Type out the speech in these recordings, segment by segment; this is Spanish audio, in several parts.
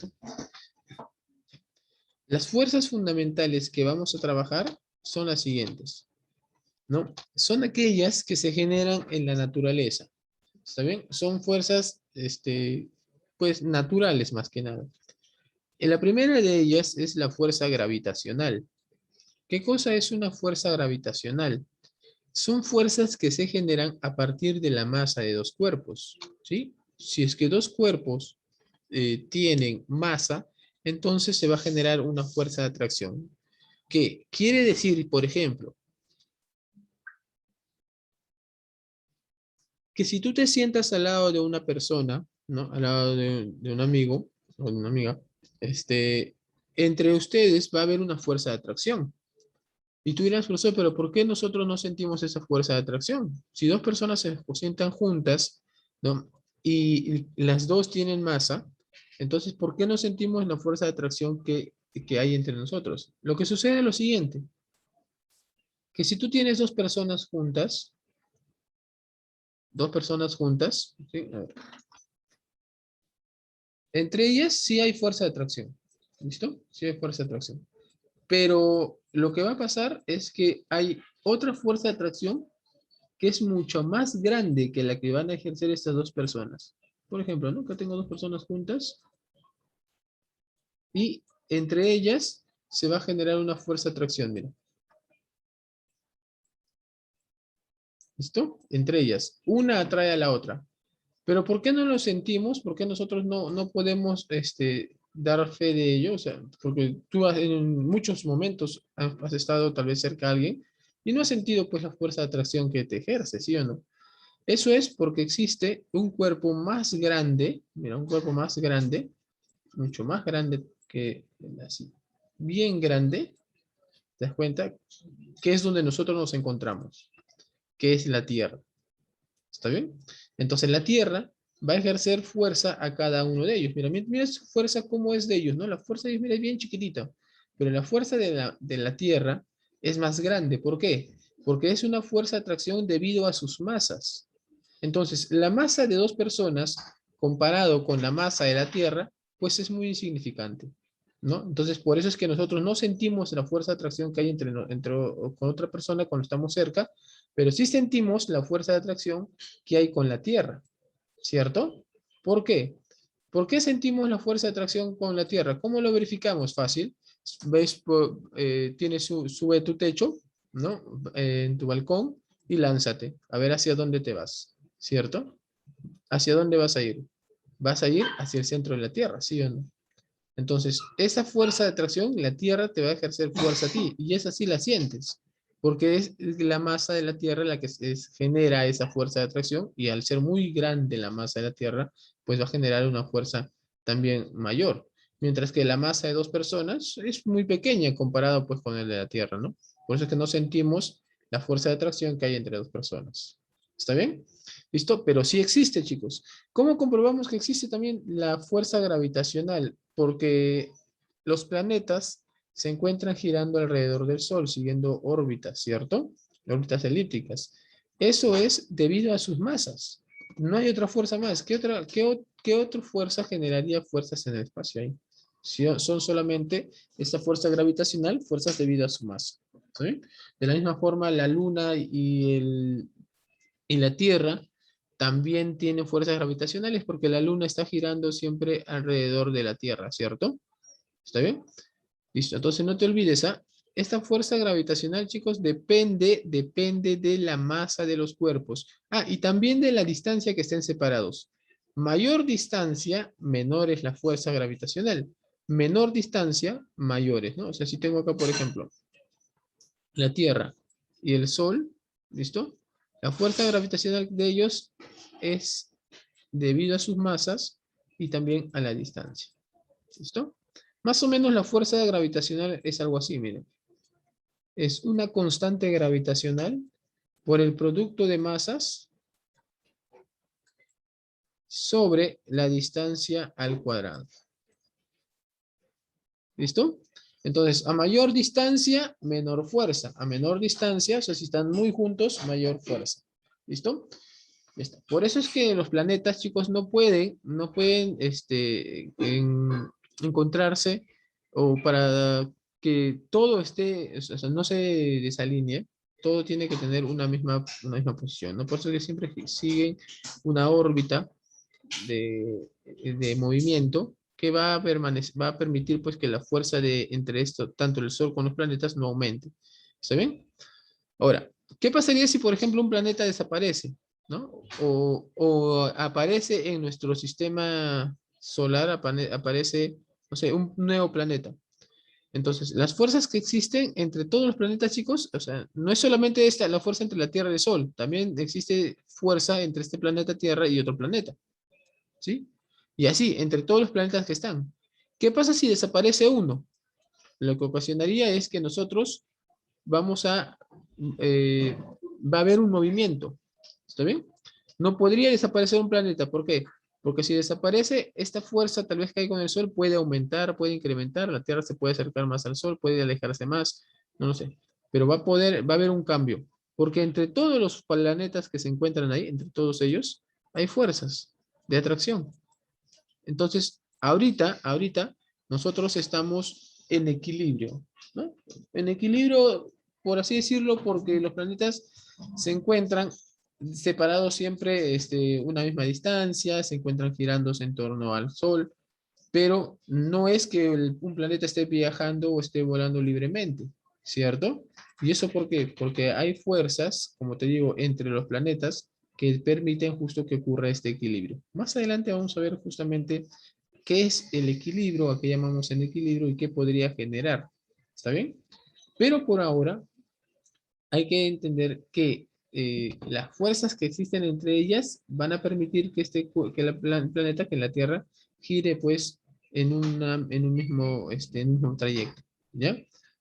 ¿cierto? Las fuerzas fundamentales que vamos a trabajar son las siguientes, ¿no? Son aquellas que se generan en la naturaleza. ¿Está bien? Son fuerzas, pues, naturales más que nada. La primera de ellas es la fuerza gravitacional. ¿Qué cosa es una fuerza gravitacional? Son fuerzas que se generan a partir de la masa de dos cuerpos, ¿sí? Si es que dos cuerpos tienen masa, entonces se va a generar una fuerza de atracción. ¿Qué quiere decir, por ejemplo, que si tú te sientas al lado de una persona, ¿no? Al lado de un amigo o de una amiga, entre ustedes va a haber una fuerza de atracción. Y tú dirás, profesor, pero ¿por qué nosotros no sentimos esa fuerza de atracción? Si dos personas se sientan juntas, ¿no? Y las dos tienen masa, entonces, ¿por qué no sentimos la fuerza de atracción que hay entre nosotros? Lo que sucede es lo siguiente, que si tú tienes dos personas juntas, ¿sí? A ver, entre ellas sí hay fuerza de atracción, ¿listo? Sí hay fuerza de atracción. Pero lo que va a pasar es que hay otra fuerza de atracción que es mucho más grande que la que van a ejercer estas dos personas. Por ejemplo, ¿no? Que tengo dos personas juntas y entre ellas se va a generar una fuerza de atracción, mira. ¿Listo? Entre ellas. Una atrae a la otra. Pero ¿por qué no lo sentimos? ¿Por qué nosotros no podemos dar fe de ello? O sea, porque tú en muchos momentos has estado tal vez cerca de alguien y no has sentido pues la fuerza de atracción que te ejerce, ¿sí o no? Eso es porque existe un cuerpo más grande, mira, un cuerpo más grande, mucho más grande que así, bien grande, ¿te das cuenta? Que es donde nosotros nos encontramos, que es la Tierra. ¿Está bien? Entonces la Tierra va a ejercer fuerza a cada uno de ellos. Mira, mira su fuerza cómo es de ellos, ¿no? La fuerza de ellos, mira, es bien chiquitita, pero la fuerza de la Tierra es más grande. ¿Por qué? Porque es una fuerza de atracción debido a sus masas. Entonces, la masa de dos personas comparado con la masa de la Tierra, pues es muy insignificante, ¿no? Entonces, por eso es que nosotros no sentimos la fuerza de atracción que hay con otra persona cuando estamos cerca, pero sí sentimos la fuerza de atracción que hay con la Tierra, ¿cierto? ¿Por qué? ¿Por qué sentimos la fuerza de atracción con la Tierra? ¿Cómo lo verificamos? Fácil. Ves, sube tu techo, ¿no? En tu balcón y lánzate a ver hacia dónde te vas, ¿cierto? ¿Hacia dónde vas a ir? Vas a ir hacia el centro de la Tierra, ¿sí o no? Entonces, esa fuerza de atracción, la Tierra te va a ejercer fuerza a ti y esa sí la sientes, porque es la masa de la Tierra la que genera esa fuerza de atracción y al ser muy grande la masa de la Tierra, pues va a generar una fuerza también mayor. Mientras que la masa de dos personas es muy pequeña comparado pues con el de la Tierra, ¿no? Por eso es que no sentimos la fuerza de atracción que hay entre dos personas. ¿Está bien? ¿Listo? Pero sí existe, chicos. ¿Cómo comprobamos que existe también la fuerza gravitacional? Porque los planetas se encuentran girando alrededor del Sol, siguiendo órbitas, ¿cierto? Órbitas elípticas. Eso es debido a sus masas. No hay otra fuerza más. ¿Qué otra fuerza generaría fuerzas en el espacio ahí? Si son solamente esta fuerza gravitacional, fuerzas debido a su masa. ¿Sí? De la misma forma, la Luna y la Tierra también tienen fuerzas gravitacionales porque la Luna está girando siempre alrededor de la Tierra, ¿cierto? ¿Está bien? Listo. Entonces no te olvides, ¿ah? Esta fuerza gravitacional, chicos, depende de la masa de los cuerpos. Ah, y también de la distancia que estén separados. Mayor distancia, menor es la fuerza gravitacional. Menor distancia, mayores, ¿no? O sea, si tengo acá, por ejemplo, la Tierra y el Sol, ¿listo? La fuerza gravitacional de ellos es debido a sus masas y también a la distancia. ¿Listo? Más o menos la fuerza gravitacional es algo así, miren. Es una constante gravitacional por el producto de masas sobre la distancia al cuadrado. ¿Listo? Entonces, a mayor distancia, menor fuerza. A menor distancia, o sea, si están muy juntos, mayor fuerza. ¿Listo? Ya está. Por eso es que los planetas, chicos, no pueden encontrarse o para que todo esté, o sea, no se desalinee, todo tiene que tener una misma posición, ¿no? Por eso que siempre siguen una órbita de movimiento que va a permitir pues que la fuerza entre esto, tanto el Sol como los planetas, no aumente. ¿Está bien? Ahora, ¿qué pasaría si, por ejemplo, un planeta desaparece? ¿No? O aparece en nuestro sistema solar, aparece, no sé, un nuevo planeta. Entonces, las fuerzas que existen entre todos los planetas, chicos, o sea, no es solamente esta, la fuerza entre la Tierra y el Sol, también existe fuerza entre este planeta Tierra y otro planeta, ¿sí? Y así, entre todos los planetas que están. ¿Qué pasa si desaparece uno? Lo que ocasionaría es que nosotros vamos a, eh, va a haber un movimiento. ¿Está bien? No podría desaparecer un planeta. ¿Por qué? Porque si desaparece, esta fuerza tal vez que hay con el Sol puede aumentar, puede incrementar, la Tierra se puede acercar más al Sol, puede alejarse más, no lo sé. Pero va a haber un cambio. Porque entre todos los planetas que se encuentran ahí, entre todos ellos, hay fuerzas de atracción. Entonces, ahorita, nosotros estamos en equilibrio, ¿no? En equilibrio, por así decirlo, porque los planetas se encuentran separados siempre una misma distancia, se encuentran girándose en torno al Sol, pero no es que un planeta esté viajando o esté volando libremente, ¿cierto? ¿Y eso por qué? Porque hay fuerzas, como te digo, entre los planetas que permiten justo que ocurra este equilibrio. Más adelante vamos a ver justamente qué es el equilibrio, a qué llamamos el equilibrio y qué podría generar. ¿Está bien? Pero por ahora hay que entender que las fuerzas que existen entre ellas van a permitir que, que el planeta, que la Tierra, gire pues en un mismo trayecto. ¿Ya?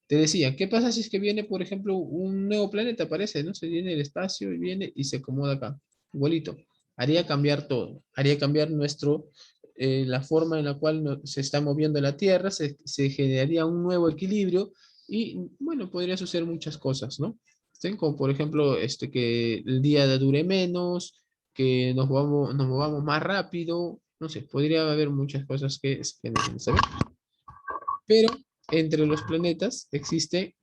Te decía, ¿qué pasa si es que viene, por ejemplo, un nuevo planeta? Aparece, ¿no? Se viene el espacio y viene y se acomoda acá. Igualito. Haría cambiar todo. Haría cambiar la forma en la cual se está moviendo la Tierra, se generaría un nuevo equilibrio y, bueno, podría suceder muchas cosas, ¿no? ¿Sí? Como por ejemplo, que el día dure menos, que nos movamos más rápido, no sé, podría haber muchas cosas que se generen, ¿sabes? Pero entre los planetas existe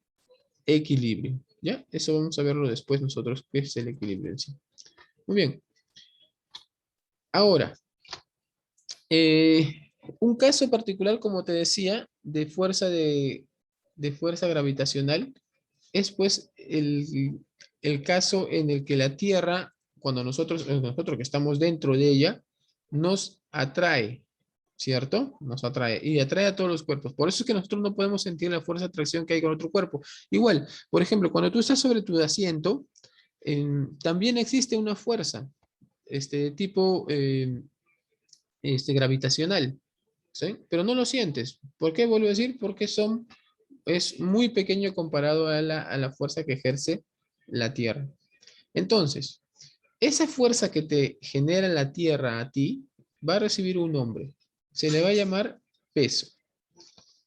equilibrio, ¿ya? Eso vamos a verlo después nosotros, qué es el equilibrio en sí. Muy bien. Ahora, un caso particular, como te decía, de fuerza gravitacional, es pues el caso en el que la Tierra, cuando nosotros que estamos dentro de ella, nos atrae, ¿cierto? Nos atrae y atrae a todos los cuerpos. Por eso es que nosotros no podemos sentir la fuerza de atracción que hay con otro cuerpo. Igual, por ejemplo, cuando tú estás sobre tu asiento, también existe una fuerza, tipo gravitacional, ¿sí? Pero no lo sientes. ¿Por qué vuelvo a decir? Porque es muy pequeño comparado a la fuerza que ejerce la Tierra. Entonces, esa fuerza que te genera la Tierra a ti va a recibir un nombre. Se le va a llamar peso.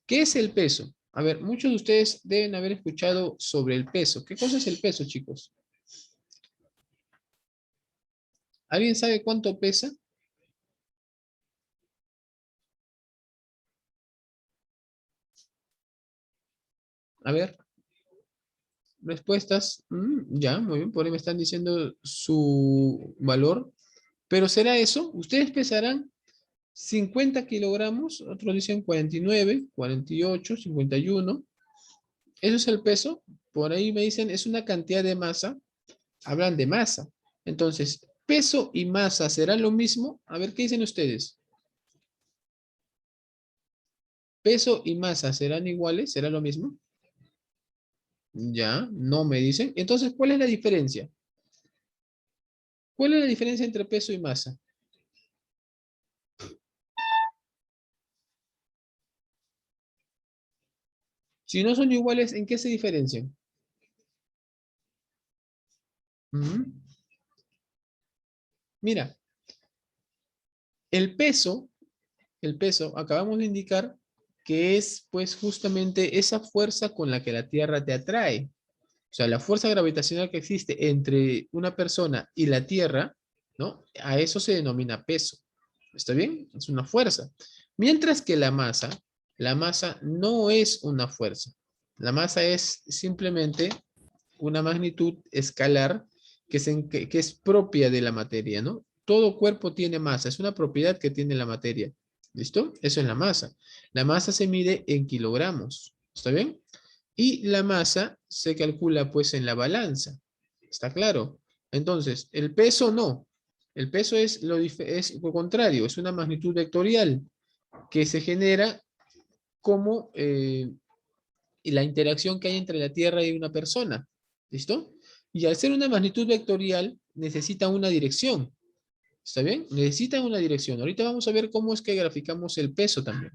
¿Qué es el peso? A ver, muchos de ustedes deben haber escuchado sobre el peso. ¿Qué cosa es el peso, chicos? ¿Alguien sabe cuánto pesa? A ver, respuestas. Ya, muy bien, por ahí me están diciendo su valor. Pero ¿será eso? Ustedes pesarán 50 kilogramos, otros dicen 49, 48, 51. Eso es el peso. Por ahí me dicen, es una cantidad de masa. Hablan de masa. Entonces, peso y masa, ¿será lo mismo? A ver, ¿qué dicen ustedes? ¿Peso y masa serán iguales? ¿Será lo mismo? Ya, no me dicen. Entonces, ¿cuál es la diferencia? ¿Cuál es la diferencia entre peso y masa? Si no son iguales, ¿en qué se diferencian? Ujú. Mira, el peso, acabamos de indicar que es pues justamente esa fuerza con la que la Tierra te atrae. O sea, la fuerza gravitacional que existe entre una persona y la Tierra, ¿no? A eso se denomina peso. ¿Está bien? Es una fuerza. Mientras que la masa no es una fuerza. La masa es simplemente una magnitud escalar que es propia de la materia, ¿no? Todo cuerpo tiene masa, es una propiedad que tiene la materia. ¿Listo? Eso es la masa. La masa se mide en kilogramos. ¿Está bien? Y la masa se calcula pues en la balanza. ¿Está claro? Entonces, el peso no. El peso es es lo contrario, es una magnitud vectorial que se genera como la interacción que hay entre la Tierra y una persona. ¿Listo? Y al ser una magnitud vectorial, necesita una dirección. ¿Está bien? Necesita una dirección. Ahorita vamos a ver cómo es que graficamos el peso también.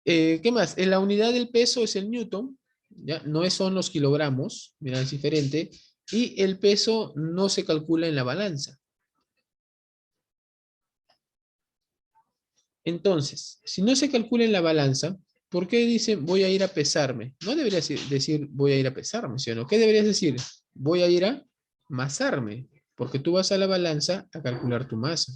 ¿Qué más? En la unidad del peso es el newton, ¿ya? No son los kilogramos, mira, es diferente. Y el peso no se calcula en la balanza. Entonces, si no se calcula en la balanza, ¿por qué dice voy a ir a pesarme? No deberías decir voy a ir a pesarme, ¿sí o no? ¿Qué deberías decir? Voy a ir a masarme, porque tú vas a la balanza a calcular tu masa.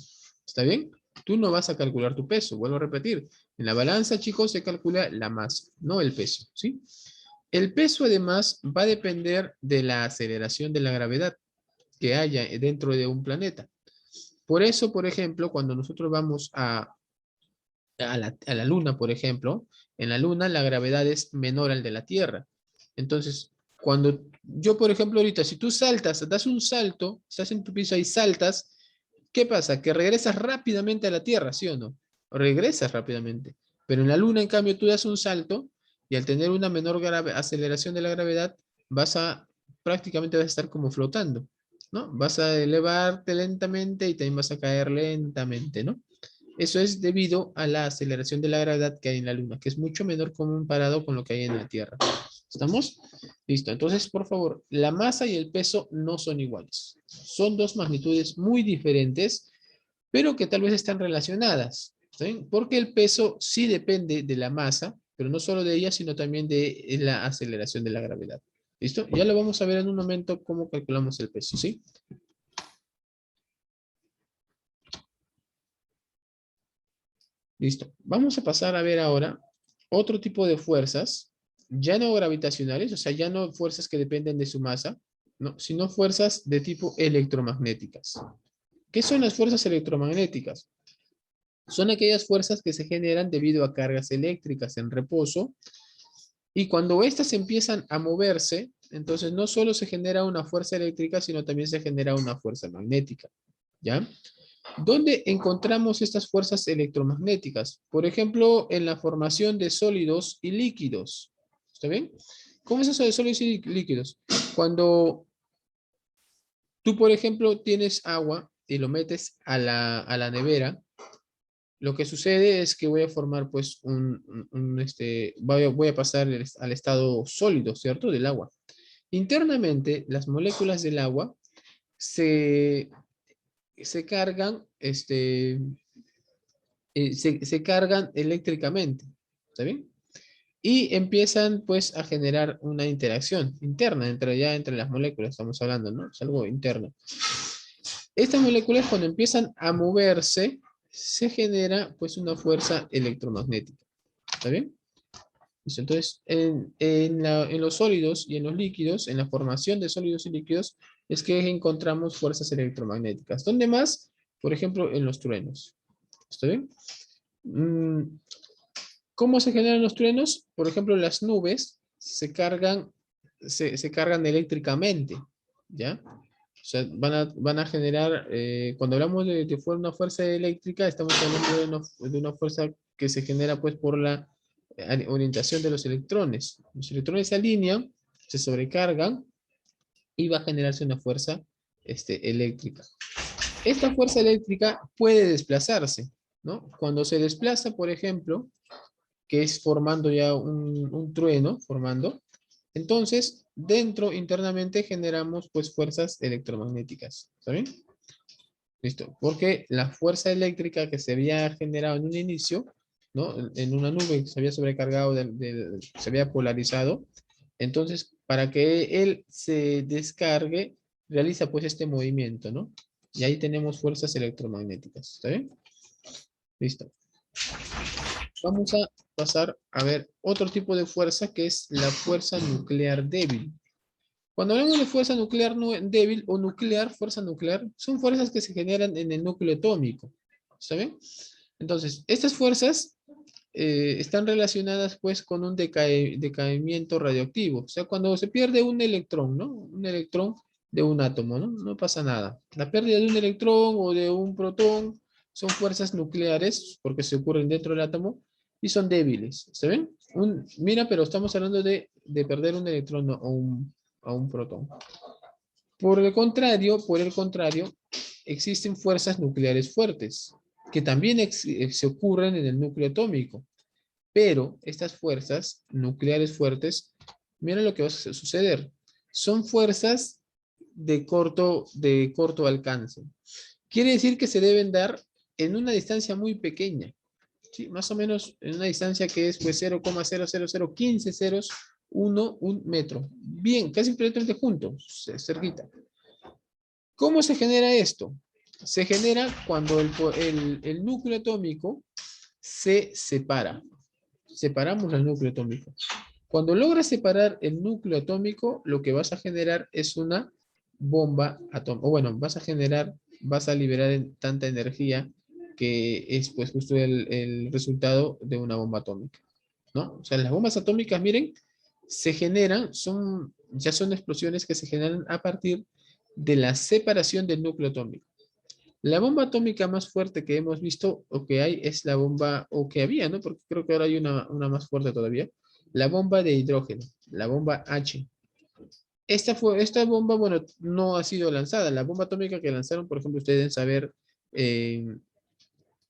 ¿Está bien? Tú no vas a calcular tu peso, vuelvo a repetir. En la balanza, chicos, se calcula la masa, no el peso, ¿sí? El peso, además, va a depender de la aceleración de la gravedad que haya dentro de un planeta. Por eso, por ejemplo, cuando nosotros vamos a la Luna, por ejemplo, en la Luna la gravedad es menor al de la Tierra. Entonces, cuando yo, por ejemplo, ahorita, si tú saltas, das un salto, estás en tu piso y saltas, ¿qué pasa? Que regresas rápidamente a la Tierra, ¿sí o no? Regresas rápidamente. Pero en la Luna, en cambio, tú das un salto y al tener una menor aceleración de la gravedad, prácticamente vas a estar como flotando, ¿no? Vas a elevarte lentamente y también vas a caer lentamente, ¿no? Eso es debido a la aceleración de la gravedad que hay en la Luna, que es mucho menor comparado con lo que hay en la Tierra. ¿Estamos? Listo. Entonces, por favor, la masa y el peso no son iguales. Son dos magnitudes muy diferentes, pero que tal vez están relacionadas. ¿Sí? Porque el peso sí depende de la masa, pero no solo de ella, sino también de la aceleración de la gravedad. ¿Listo? Ya lo vamos a ver en un momento cómo calculamos el peso, ¿sí? Listo. Vamos a pasar a ver ahora otro tipo de fuerzas, ya no gravitacionales, o sea, ya no fuerzas que dependen de su masa, no, sino fuerzas de tipo electromagnéticas. ¿Qué son las fuerzas electromagnéticas? Son aquellas fuerzas que se generan debido a cargas eléctricas en reposo y cuando éstas empiezan a moverse, entonces no solo se genera una fuerza eléctrica, sino también se genera una fuerza magnética. ¿Ya? ¿Dónde encontramos estas fuerzas electromagnéticas? Por ejemplo, en la formación de sólidos y líquidos. ¿Está bien? ¿Cómo es eso de sólidos y líquidos? Cuando tú, por ejemplo, tienes agua y lo metes a la nevera, lo que sucede es que voy a formar, pues, voy a pasar al estado sólido, ¿cierto? Del agua. Internamente, las moléculas del agua se, se cargan, se cargan eléctricamente, ¿está bien? Y empiezan pues a generar una interacción interna entre las moléculas, estamos hablando, ¿no? Es algo interno. Estas moléculas cuando empiezan a moverse, se genera pues una fuerza electromagnética, ¿está bien? Listo. Entonces, en los sólidos y en los líquidos, en la formación de sólidos y líquidos, es que encontramos fuerzas electromagnéticas. ¿Dónde más? Por ejemplo, en los truenos. ¿Está bien? Mm, ¿Cómo se generan los truenos? Por ejemplo, las nubes se cargan eléctricamente, ¿ya? O sea, van a generar, cuando hablamos de una fuerza eléctrica, estamos hablando de una fuerza que se genera pues por la orientación de los electrones. Los electrones se alinean, se sobrecargan y va a generarse una fuerza eléctrica. Esta fuerza eléctrica puede desplazarse, ¿no? Cuando se desplaza, por ejemplo, que es formando ya un trueno, formando. Entonces, dentro, internamente, generamos pues fuerzas electromagnéticas. ¿Está bien? Listo. Porque la fuerza eléctrica que se había generado en un inicio, ¿no? En una nube que se había sobrecargado, se había polarizado. Entonces, para que él se descargue, realiza pues este movimiento, ¿no? Y ahí tenemos fuerzas electromagnéticas. ¿Está bien? Listo. Vamos a pasar a ver otro tipo de fuerza que es la fuerza nuclear débil. Cuando hablamos de fuerza nuclear débil o nuclear, fuerza nuclear, son fuerzas que se generan en el núcleo atómico. ¿Está bien? Entonces, estas fuerzas están relacionadas pues con un decaimiento radioactivo. O sea, cuando se pierde un electrón, ¿no? Un electrón de un átomo, ¿no? No pasa nada. La pérdida de un electrón o de un protón son fuerzas nucleares porque se ocurren dentro del átomo y son débiles. ¿Se ven? Mira, pero estamos hablando de perder un electrón o un protón. Por el contrario, existen fuerzas nucleares fuertes que también se ocurren en el núcleo atómico. Pero estas fuerzas nucleares fuertes, mira lo que va a suceder. Son fuerzas de corto alcance. Quiere decir que se deben dar en una distancia muy pequeña. ¿Sí? Más o menos en una distancia que es pues 0,00015 ceros, 1 metro. Bien, casi prácticamente juntos, cerquita. ¿Cómo se genera esto? Se genera cuando el núcleo atómico se separa. Separamos el núcleo atómico. Cuando logras separar el núcleo atómico, lo que vas a generar es una bomba atómica. O bueno, vas a liberar tanta energía que es pues justo el resultado de una bomba atómica, ¿no? O sea, las bombas atómicas, miren, se generan, ya son explosiones que se generan a partir de la separación del núcleo atómico. La bomba atómica más fuerte que hemos visto o que hay es la bomba, o que había, ¿no? Porque creo que ahora hay una más fuerte todavía. La bomba de hidrógeno, la bomba H. Esta bomba, bueno, no ha sido lanzada. La bomba atómica que lanzaron, por ejemplo, ustedes deben saber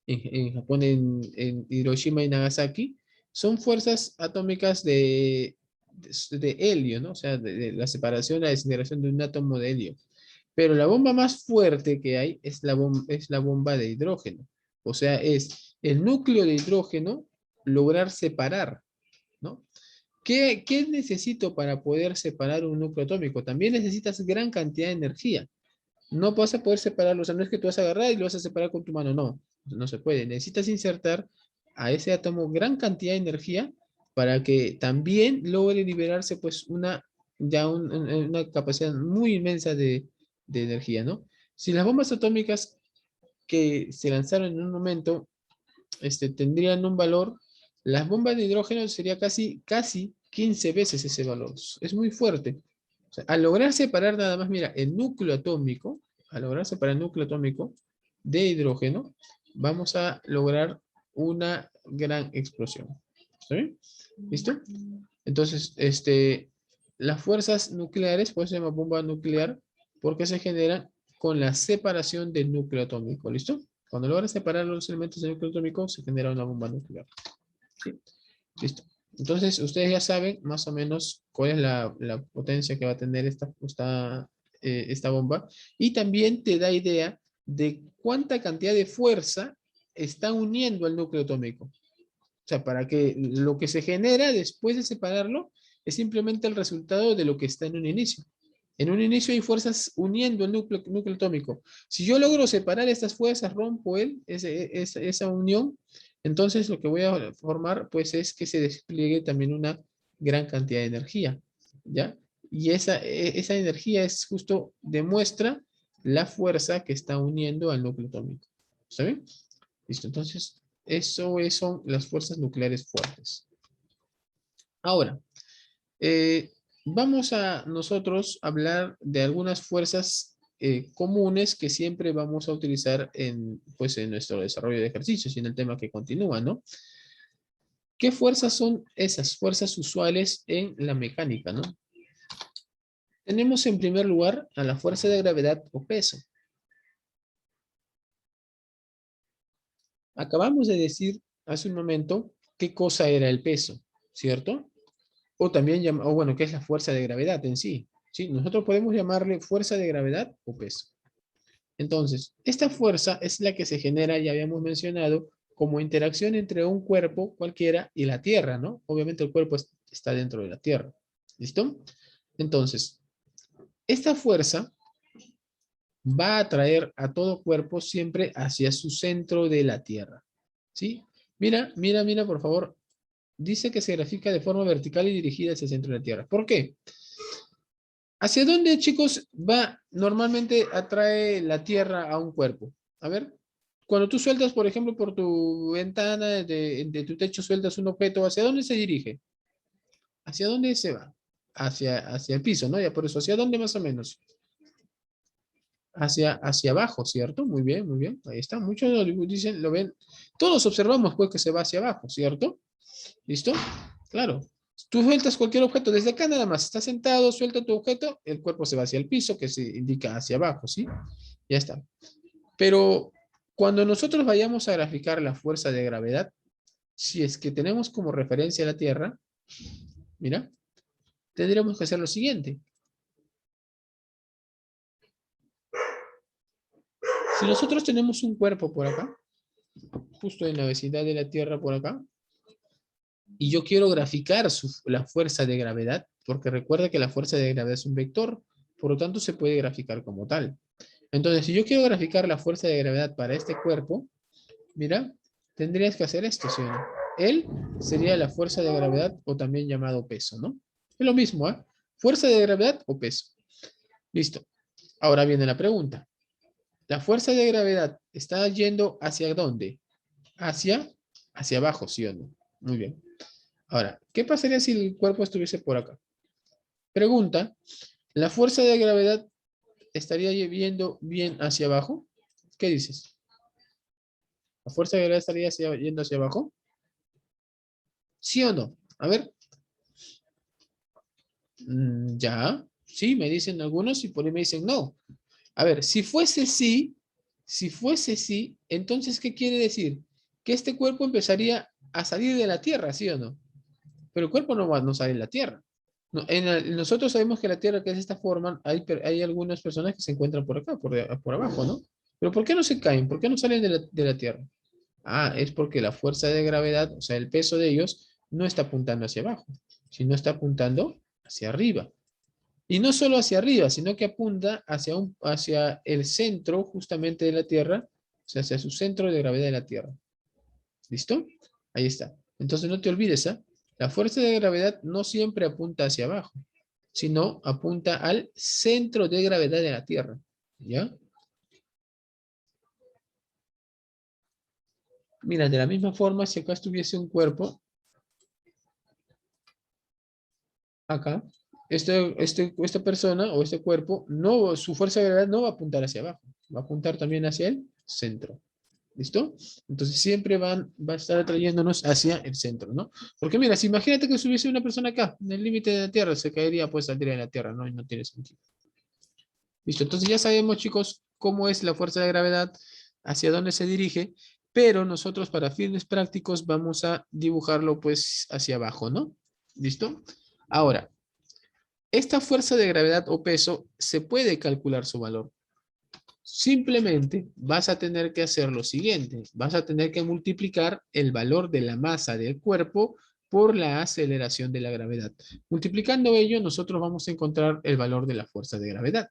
en Japón, en Hiroshima y Nagasaki, son fuerzas atómicas de helio, ¿no? O sea, de la separación, la desintegración de un átomo de helio. Pero la bomba más fuerte que hay es la bomba de hidrógeno. O sea, es el núcleo de hidrógeno lograr separar, ¿no? ¿Qué necesito para poder separar un núcleo atómico? También necesitas gran cantidad de energía. No vas a poder separarlo, o sea, no es que tú vas a agarrar y lo vas a separar con tu mano, no, no se puede. Necesitas insertar a ese átomo gran cantidad de energía para que también logre liberarse pues una capacidad muy inmensa de energía, ¿no? Si las bombas atómicas que se lanzaron en un momento tendrían un valor, las bombas de hidrógeno sería casi 15 veces ese valor. Es muy fuerte. O sea, al lograr separar nada más, mira, el núcleo atómico, al lograr separar el núcleo atómico de hidrógeno, vamos a lograr una gran explosión. ¿Está bien? ¿Listo? Entonces, las fuerzas nucleares, pues se llama bomba nuclear, porque se generan con la separación del núcleo atómico. ¿Listo? Cuando logras separar los elementos del núcleo atómico, se genera una bomba nuclear. ¿Sí? Listo. Entonces, ustedes ya saben más o menos cuál es la potencia que va a tener esta bomba. Y también te da idea de cuánta cantidad de fuerza está uniendo al núcleo atómico. O sea, para que lo que se genera después de separarlo es simplemente el resultado de lo que está en un inicio. En un inicio hay fuerzas uniendo el núcleo atómico. Si yo logro separar estas fuerzas, rompo esa unión, entonces lo que voy a formar pues es que se despliegue también una gran cantidad de energía, ¿ya? Y esa energía es justo, demuestra la fuerza que está uniendo al núcleo atómico. ¿Está bien? Listo, entonces son las fuerzas nucleares fuertes. Ahora, eh, vamos a nosotros hablar de algunas fuerzas comunes que siempre vamos a utilizar pues, en nuestro desarrollo de ejercicios y en el tema que continúa, ¿no? ¿Qué fuerzas son esas fuerzas usuales en la mecánica, ¿no? Tenemos en primer lugar a la fuerza de gravedad o peso. Acabamos de decir hace un momento qué cosa era el peso, ¿cierto? O también, o bueno, qué es la fuerza de gravedad en sí. ¿Sí? Nosotros podemos llamarle fuerza de gravedad o peso. Entonces, esta fuerza es la que se genera, ya habíamos mencionado, como interacción entre un cuerpo cualquiera y la Tierra, ¿no? Obviamente el cuerpo está dentro de la Tierra. ¿Listo? Entonces, esta fuerza va a atraer a todo cuerpo siempre hacia su centro de la Tierra. ¿Sí? Mira, por favor. Dice que se grafica de forma vertical y dirigida hacia el centro de la Tierra. ¿Por qué? ¿Hacia dónde, chicos, va normalmente atrae la Tierra a un cuerpo? A ver, cuando tú sueltas, por ejemplo, por tu ventana de tu techo, sueltas un objeto, ¿hacia dónde se dirige? ¿Hacia dónde se va? Hacia el piso, ¿no? Ya por eso, ¿hacia dónde más o menos? Hacia abajo, ¿cierto? Muy bien, muy bien. Ahí está. Muchos lo dicen, lo ven. Todos observamos, pues, que se va hacia abajo, ¿cierto? ¿Listo? Claro. Tú sueltas cualquier objeto desde acá nada más. Estás sentado, suelta tu objeto, el cuerpo se va hacia el piso, que se indica hacia abajo, ¿sí? Ya está. Pero cuando nosotros vayamos a graficar la fuerza de gravedad, si es que tenemos como referencia la Tierra, mira, tendríamos que hacer lo siguiente. Si nosotros tenemos un cuerpo por acá, justo en la vecindad de la Tierra por acá, y yo quiero graficar la fuerza de gravedad, porque recuerda que la fuerza de gravedad es un vector, por lo tanto se puede graficar como tal. Entonces, si yo quiero graficar la fuerza de gravedad para este cuerpo, mira, tendrías que hacer esto, ¿sí o no? Él sería la fuerza de gravedad o también llamado peso, ¿no? Es lo mismo, ¿eh? Fuerza de gravedad o peso. Listo. Ahora viene la pregunta. ¿La fuerza de gravedad está yendo hacia dónde? Hacia abajo, ¿sí o no? Muy bien. Ahora, ¿qué pasaría si el cuerpo estuviese por acá? Pregunta, ¿la fuerza de gravedad estaría yendo bien hacia abajo? ¿Qué dices? ¿La fuerza de gravedad estaría yendo hacia abajo? ¿Sí o no? A ver. Ya. Sí, me dicen algunos y por ahí me dicen no. A ver, si fuese sí, entonces, ¿qué quiere decir? Que este cuerpo empezaría a salir de la Tierra, ¿sí o no? Pero el cuerpo no va no sale de la Tierra. No, nosotros sabemos que la Tierra, que es de esta forma, hay algunas personas que se encuentran por acá, por abajo, ¿no? Pero ¿por qué no se caen? ¿Por qué no salen de la Tierra? Ah, es porque la fuerza de gravedad, o sea, el peso de ellos, no está apuntando hacia abajo, sino está apuntando hacia arriba. Y no solo hacia arriba, sino que apunta hacia el centro justamente de la Tierra, o sea, hacia su centro de gravedad de la Tierra. ¿Listo? Ahí está. Entonces no te olvides, ¿ah? La fuerza de gravedad no siempre apunta hacia abajo, sino apunta al centro de gravedad de la Tierra. ¿Ya? Mira, de la misma forma, si acá estuviese un cuerpo, acá, esta persona o este cuerpo, no, su fuerza de gravedad no va a apuntar hacia abajo, va a apuntar también hacia el centro. ¿Listo? Entonces siempre va a estar atrayéndonos hacia el centro, ¿no? Porque mira, si imagínate que subiese una persona acá, en el límite de la Tierra, se caería, pues saldría de la Tierra, ¿no? Y no tiene sentido. Listo, entonces ya sabemos, chicos, cómo es la fuerza de gravedad, hacia dónde se dirige, pero nosotros para fines prácticos vamos a dibujarlo pues hacia abajo, ¿no? ¿Listo? Ahora, esta fuerza de gravedad o peso se puede calcular su valor. Simplemente vas a tener que hacer lo siguiente. Vas a tener que multiplicar el valor de la masa del cuerpo por la aceleración de la gravedad. Multiplicando ello, nosotros vamos a encontrar el valor de la fuerza de gravedad.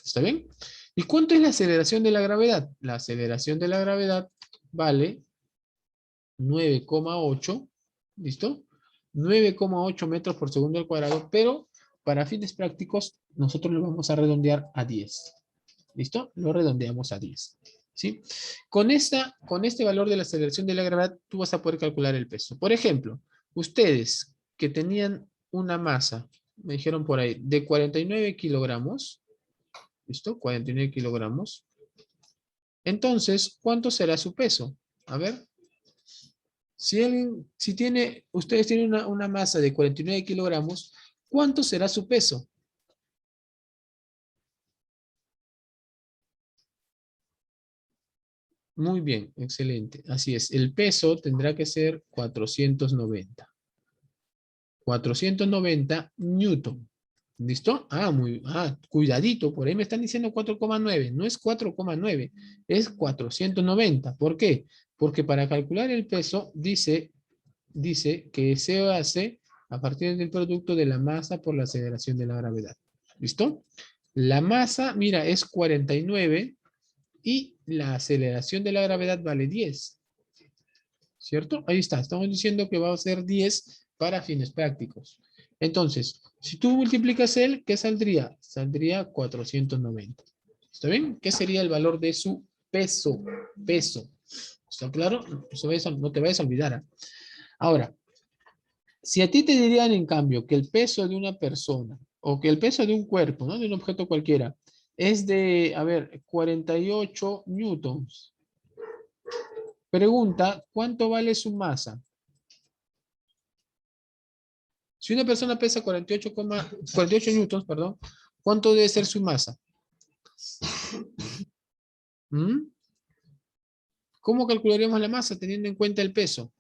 ¿Está bien? ¿Y cuánto es la aceleración de la gravedad? La aceleración de la gravedad vale 9,8, ¿listo? 9,8 metros por segundo al cuadrado, pero para fines prácticos nosotros lo vamos a redondear a 10. ¿Listo? Lo redondeamos a 10. ¿Sí? Con este valor de la aceleración de la gravedad, tú vas a poder calcular el peso. Por ejemplo, ustedes que tenían una masa, me dijeron por ahí, de 49 kilogramos, ¿listo? 49 kilogramos. Entonces, ¿cuánto será su peso? A ver, ustedes tienen una masa de 49 kilogramos, ¿cuánto será su peso? Muy bien, excelente. Así es, el peso tendrá que ser 490. 490 newton. ¿Listo? Cuidadito, por ahí me están diciendo 4,9. No es 4,9, es 490. ¿Por qué? Porque para calcular el peso dice que se hace a partir del producto de la masa por la aceleración de la gravedad. ¿Listo? La masa, mira, es 49 y la aceleración de la gravedad vale 10. ¿cierto? Ahí está, estamos diciendo que va a ser 10 para fines prácticos. Entonces, si tú multiplicas el, ¿qué saldría? Saldría 490. ¿Está bien? ¿Qué sería el valor de su peso? Peso. ¿Está claro? No te vayas a olvidar. ¿Ah? Ahora, si a ti te dirían, en cambio, que el peso de una persona o que el peso de un cuerpo, ¿no? De un objeto cualquiera, es de, a ver, 48 newtons. Pregunta, ¿cuánto vale su masa? Si una persona pesa 48 newtons, perdón, ¿cuánto debe ser su masa? ¿Mm? ¿Cómo calcularíamos la masa teniendo en cuenta el peso?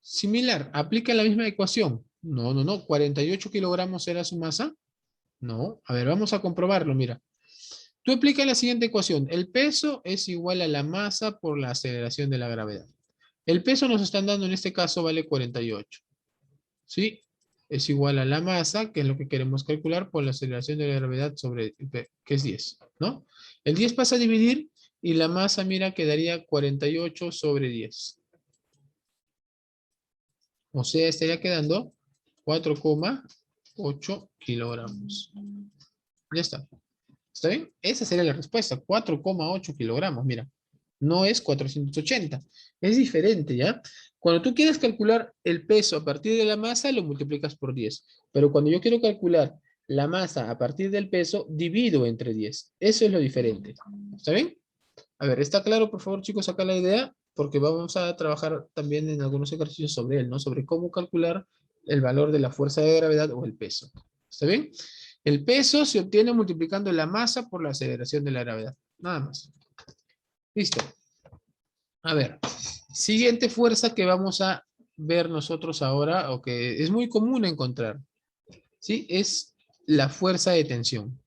Similar, aplica la misma ecuación. No. 48 kilogramos era su masa. No, a ver, vamos a comprobarlo, mira. Tú aplicas la siguiente ecuación. El peso es igual a la masa por la aceleración de la gravedad. El peso nos están dando, en este caso, vale 48. ¿Sí? Es igual a la masa, que es lo que queremos calcular, por la aceleración de la gravedad sobre, que es 10, ¿no? El 10 pasa a dividir y la masa, mira, quedaría 48 sobre 10. O sea, estaría quedando 4,8 kilogramos. Ya está. ¿Está bien? Esa sería la respuesta, 4,8 kilogramos, mira. No es 480, es diferente, ¿ya? Cuando tú quieres calcular el peso a partir de la masa, lo multiplicas por 10. Pero cuando yo quiero calcular la masa a partir del peso, divido entre 10. Eso es lo diferente. ¿Está bien? A ver, ¿está claro, por favor, chicos, acá la idea? Porque vamos a trabajar también en algunos ejercicios sobre él, ¿no? Sobre cómo calcular el valor de la fuerza de gravedad o el peso. ¿Está bien? El peso se obtiene multiplicando la masa por la aceleración de la gravedad. Nada más. Listo. A ver, siguiente fuerza que vamos a ver nosotros ahora, o que es muy común encontrar, ¿sí? Es la fuerza de tensión.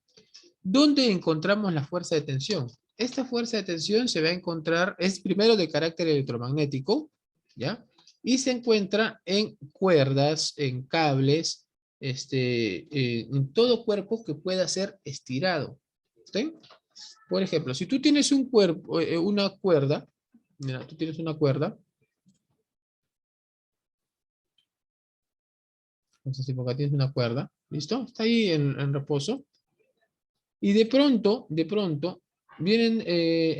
¿Dónde encontramos la fuerza de tensión? Esta fuerza de tensión se va a encontrar, es primero de carácter electromagnético, ¿ya? Y se encuentra en cuerdas, en cables, en todo cuerpo que pueda ser estirado. ¿Sí? Por ejemplo, si tú tienes un cuerpo, una cuerda, mira, tú tienes una cuerda, entonces si por acá tienes una cuerda, ¿listo? Está ahí en reposo. Y de pronto, vienen,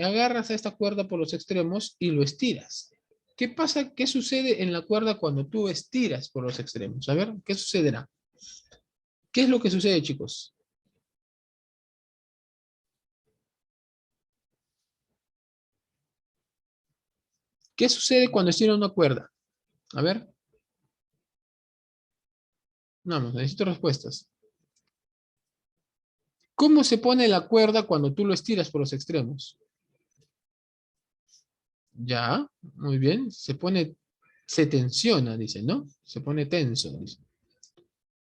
agarras a esta cuerda por los extremos y lo estiras. ¿Qué pasa? ¿Qué sucede en la cuerda cuando tú estiras por los extremos? A ver, ¿qué sucederá? ¿Qué es lo que sucede, chicos? ¿Qué sucede cuando estiras una cuerda? A ver, vamos, necesito respuestas. ¿Cómo se pone la cuerda cuando tú lo estiras por los extremos? Ya, muy bien. Se tensiona, dice, ¿no? Se pone tenso, dice.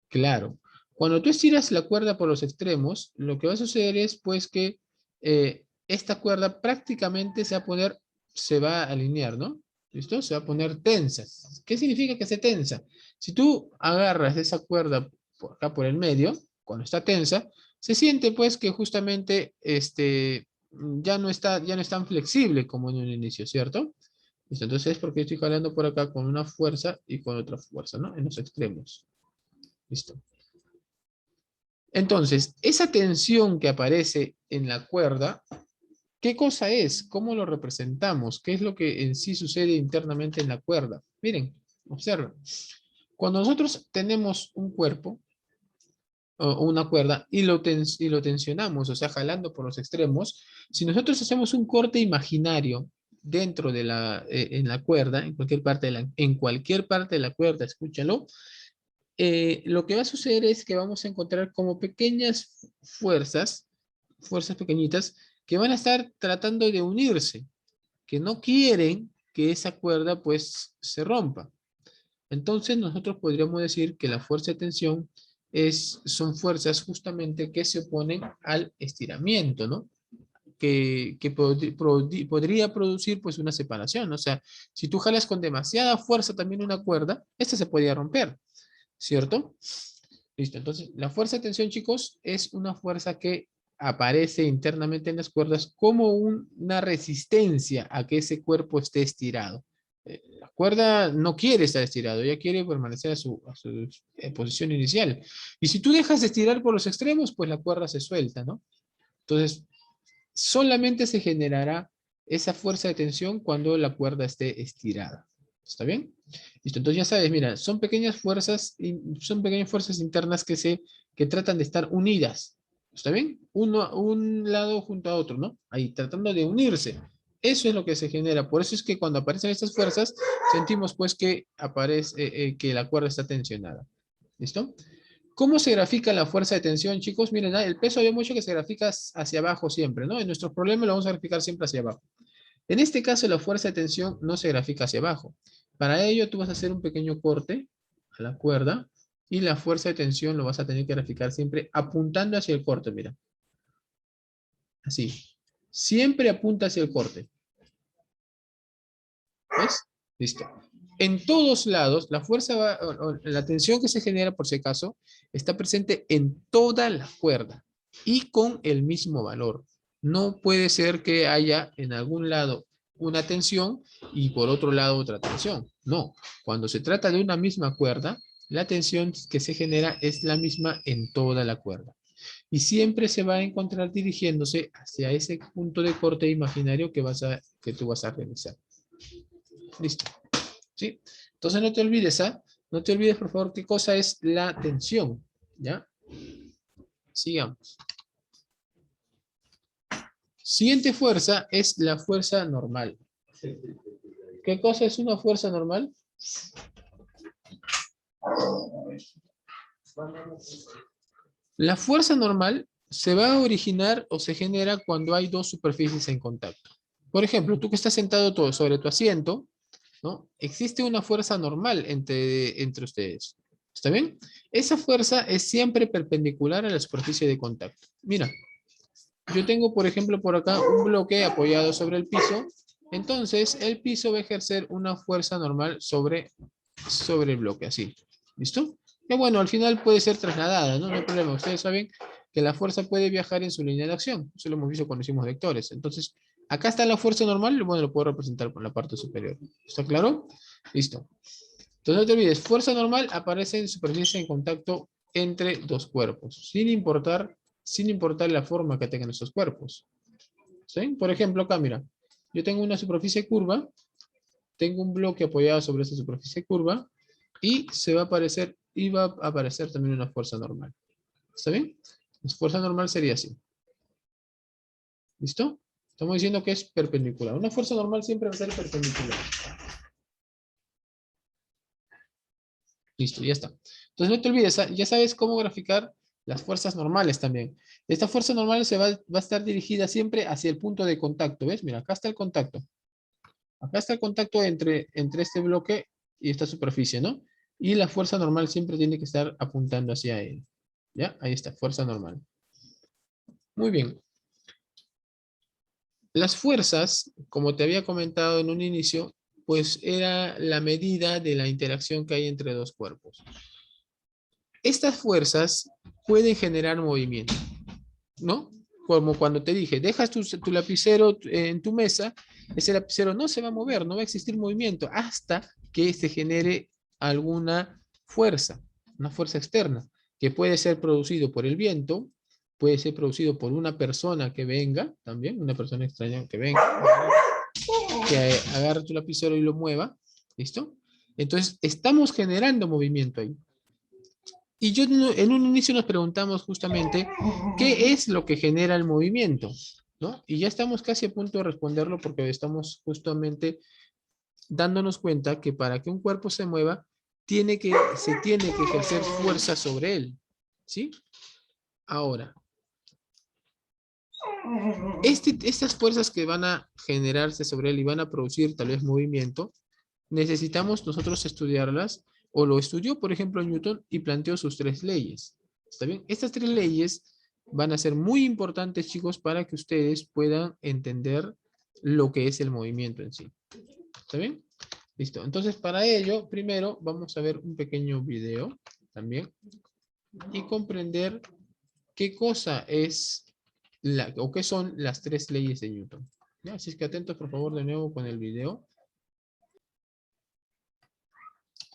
Claro. Cuando tú estiras la cuerda por los extremos, lo que va a suceder es pues que esta cuerda prácticamente se va a alinear, ¿no? ¿Listo? Se va a poner tensa. ¿Qué significa que se tensa? Si tú agarras esa cuerda por acá por el medio, cuando está tensa, se siente pues que justamente ya no es tan flexible como en un inicio, ¿cierto? ¿Listo? Entonces es porque estoy jalando por acá con una fuerza y con otra fuerza, ¿no? En los extremos. ¿Listo? Entonces, esa tensión que aparece en la cuerda, ¿qué cosa es? ¿Cómo lo representamos? ¿Qué es lo que en sí sucede internamente en la cuerda? Miren, observen. Cuando nosotros tenemos un cuerpo o una cuerda y lo tensionamos, o sea, jalando por los extremos, si nosotros hacemos un corte imaginario dentro de en la cuerda, en cualquier parte de la cuerda, escúchalo, lo que va a suceder es que vamos a encontrar como pequeñas fuerzas pequeñitas, que van a estar tratando de unirse, que no quieren que esa cuerda pues se rompa. Entonces nosotros podríamos decir que la fuerza de tensión son fuerzas justamente que se oponen al estiramiento, ¿no? Que podría producir pues una separación. O sea, si tú jalas con demasiada fuerza también una cuerda, esta se podría romper. ¿Cierto? Listo. Entonces, la fuerza de tensión, chicos, es una fuerza que aparece internamente en las cuerdas como una resistencia a que ese cuerpo esté estirado. La cuerda no quiere estar estirado, ella quiere permanecer a su posición inicial. Y si tú dejas de estirar por los extremos, pues la cuerda se suelta, ¿no? Entonces, solamente se generará esa fuerza de tensión cuando la cuerda esté estirada. ¿Está bien? Listo, entonces ya sabes, mira, son pequeñas fuerzas internas que tratan de estar unidas. ¿Está bien? Un lado junto a otro, ¿no? Ahí, tratando de unirse. Eso es lo que se genera. Por eso es que cuando aparecen estas fuerzas, sentimos pues que aparece, que la cuerda está tensionada. ¿Listo? ¿Cómo se grafica la fuerza de tensión, chicos? Miren, el peso había mucho que se grafica hacia abajo siempre, ¿no? En nuestros problemas lo vamos a graficar siempre hacia abajo. En este caso, la fuerza de tensión no se grafica hacia abajo. Para ello, tú vas a hacer un pequeño corte a la cuerda y la fuerza de tensión lo vas a tener que graficar siempre apuntando hacia el corte, mira. Así. Siempre apunta hacia el corte. ¿Ves? Listo. En todos lados, la fuerza, la tensión que se genera, por si acaso, está presente en toda la cuerda y con el mismo valor. No puede ser que haya en algún lado una tensión y por otro lado otra tensión. No, cuando se trata de una misma cuerda, la tensión que se genera es la misma en toda la cuerda. Y siempre se va a encontrar dirigiéndose hacia ese punto de corte imaginario que tú vas a realizar. Listo. ¿Sí? Entonces no te olvides, ¿ah? No te olvides, por favor, qué cosa es la tensión. ¿Ya? Sigamos. Siguiente fuerza es la fuerza normal. ¿Qué cosa es una fuerza normal? La fuerza normal se va a originar o se genera cuando hay dos superficies en contacto. Por ejemplo, tú que estás sentado todo sobre tu asiento, ¿no? Existe una fuerza normal entre ustedes. ¿Está bien? Esa fuerza es siempre perpendicular a la superficie de contacto. Mira, yo tengo, por ejemplo, por acá un bloque apoyado sobre el piso. Entonces, el piso va a ejercer una fuerza normal sobre el bloque, así. ¿Listo? Y bueno, al final puede ser trasladada, ¿no? No hay problema. Ustedes saben que la fuerza puede viajar en su línea de acción. Eso lo hemos visto cuando hicimos vectores. Entonces, acá está la fuerza normal. Bueno, lo puedo representar por la parte superior. ¿Está claro? Listo. Entonces, no te olvides, fuerza normal aparece en superficie en contacto entre dos cuerpos, sin importar la forma que tengan esos cuerpos. ¿Sí? Por ejemplo, acá, mira, yo tengo una superficie curva, tengo un bloque apoyado sobre esta superficie curva, y va a aparecer también una fuerza normal. ¿Está bien? La fuerza normal sería así. ¿Listo? Estamos diciendo que es perpendicular. Una fuerza normal siempre va a ser perpendicular. Listo, ya está. Entonces no te olvides, ya sabes cómo graficar las fuerzas normales también. Esta fuerza normal va a estar dirigida siempre hacia el punto de contacto. ¿Ves? Mira, acá está el contacto. Acá está el contacto entre este bloque y esta superficie, ¿no? Y la fuerza normal siempre tiene que estar apuntando hacia él. ¿Ya? Ahí está, fuerza normal. Muy bien. Las fuerzas, como te había comentado en un inicio, pues era la medida de la interacción que hay entre dos cuerpos. Estas fuerzas pueden generar movimiento, ¿no? Como cuando te dije, dejas tu lapicero en tu mesa, ese lapicero no se va a mover, no va a existir movimiento hasta que se genere alguna fuerza, una fuerza externa, que puede ser producido por el viento, puede ser producido por una persona que venga, también, una persona extraña que venga, que agarre tu lapicero y lo mueva, ¿listo? Entonces, estamos generando movimiento ahí. Y yo en un inicio nos preguntamos justamente qué es lo que genera el movimiento, ¿no? Y ya estamos casi a punto de responderlo porque estamos justamente dándonos cuenta que para que un cuerpo se mueva, se tiene que ejercer fuerza sobre él, ¿sí? Ahora, estas fuerzas que van a generarse sobre él y van a producir tal vez movimiento, necesitamos nosotros estudiarlas, o lo estudió, por ejemplo, Newton y planteó sus tres leyes. ¿Está bien? Estas tres leyes van a ser muy importantes, chicos, para que ustedes puedan entender lo que es el movimiento en sí. ¿Está bien? Listo. Entonces, para ello, primero vamos a ver un pequeño video también y comprender qué cosa es o qué son las tres leyes de Newton. ¿Ya? Así es que atentos, por favor, de nuevo con el video.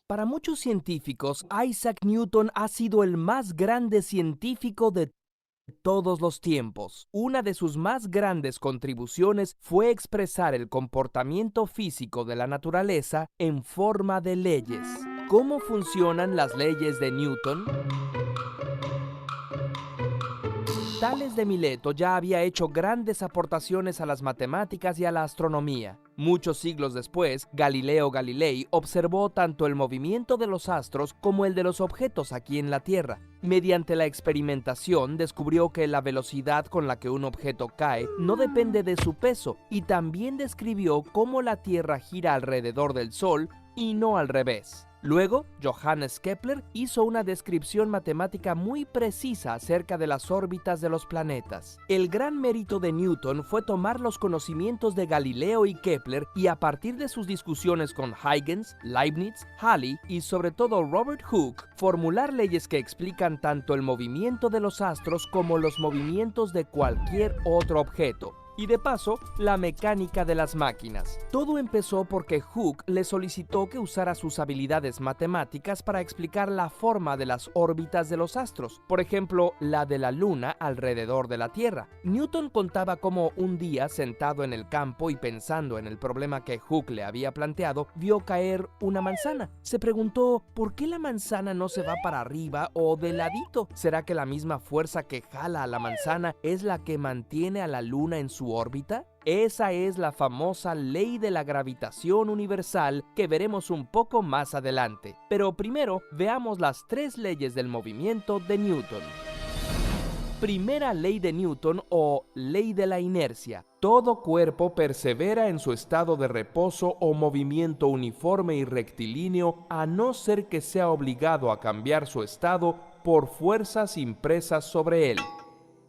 Para muchos científicos, Isaac Newton ha sido el más grande científico de todos los tiempos. Una de sus más grandes contribuciones fue expresar el comportamiento físico de la naturaleza en forma de leyes. ¿Cómo funcionan las leyes de Newton? Tales de Mileto ya había hecho grandes aportaciones a las matemáticas y a la astronomía. Muchos siglos después, Galileo Galilei observó tanto el movimiento de los astros como el de los objetos aquí en la Tierra. Mediante la experimentación descubrió que la velocidad con la que un objeto cae no depende de su peso, y también describió cómo la Tierra gira alrededor del Sol y no al revés. Luego, Johannes Kepler hizo una descripción matemática muy precisa acerca de las órbitas de los planetas. El gran mérito de Newton fue tomar los conocimientos de Galileo y Kepler y, a partir de sus discusiones con Huygens, Leibniz, Halley y sobre todo Robert Hooke, formular leyes que explican tanto el movimiento de los astros como los movimientos de cualquier otro objeto. Y de paso, la mecánica de las máquinas. Todo empezó porque Hooke le solicitó que usara sus habilidades matemáticas para explicar la forma de las órbitas de los astros, por ejemplo, la de la Luna alrededor de la Tierra. Newton contaba cómo un día, sentado en el campo y pensando en el problema que Hooke le había planteado, vio caer una manzana. Se preguntó, ¿por qué la manzana no se va para arriba o de ladito? ¿Será que la misma fuerza que jala a la manzana es la que mantiene a la Luna en su órbita? Esa es la famosa ley de la gravitación universal que veremos un poco más adelante. Pero primero veamos las tres leyes del movimiento de Newton. Primera ley de Newton o ley de la inercia. Todo cuerpo persevera en su estado de reposo o movimiento uniforme y rectilíneo a no ser que sea obligado a cambiar su estado por fuerzas impresas sobre él.